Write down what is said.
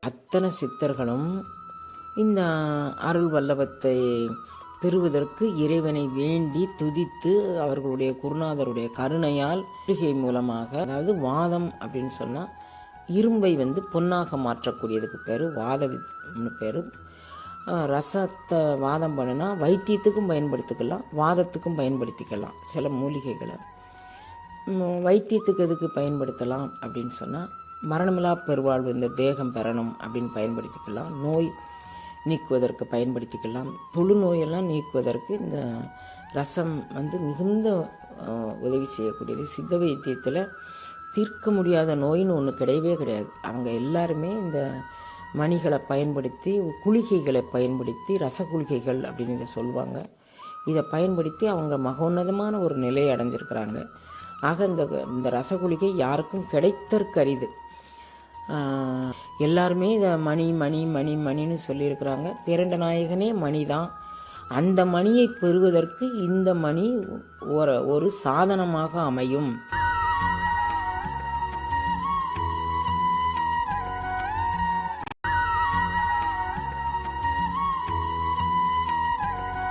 அத்தனை சித்தர்களும் இந்த அருள் வல்லபத்தை பெறுவதற்கு இறைவனை வேண்டி துதித்து அவர்களுடைய குருநாதருடைய கருணையால் மூலிகை மூலமாக, அதாவது வாதம் அப்படின்னு சொன்னால் இரும்பை பொன்னாக மாற்றக்கூடியதுக்கு பேர் வாதம்னு பேர். ரசத்தை வாதம் பண்ணுனா வைத்தியத்துக்கும் பயன்படுத்திக்கலாம், வாதத்துக்கும் பயன்படுத்திக்கலாம். சில மூலிகைகளை வைத்தியத்துக்கு எதுக்கு பயன்படுத்தலாம் அப்படின்னு சொன்னால், மரணமில்லா பெருவாழ்வு இந்த தேகம் பெறணும் அப்படின்னு பயன்படுத்திக்கலாம். நோய் நீக்குவதற்கு பயன்படுத்திக்கலாம். தொழுநோயெல்லாம் நீக்குவதற்கு இந்த ரசம் மிகுந்த உதவி செய்யக்கூடியது. சித்த வைத்தியத்தில் தீர்க்க முடியாத நோயின்னு ஒன்று கிடையவே கிடையாது. அவங்க எல்லாருமே இந்த மணிகளை பயன்படுத்தி, குளிகைகளை பயன்படுத்தி, ரசகுளிகைகள் அப்படின்னு இதை சொல்லுவாங்க. இதை பயன்படுத்தி அவங்க மகோன்னதமான ஒரு நிலையை அடைஞ்சிருக்கிறாங்க. ஆக இந்த ரசகுளிகை யாருக்கும் கிடைத்தற்கரிது. எல்லாருமே இதை மணி மணி மணி மணின்னு சொல்லியிருக்கிறாங்க. பேரண்ட நாயகனே மணி தான். அந்த மணியை பெறுவதற்கு இந்த மணி ஒரு சாதனமாக அமையும்.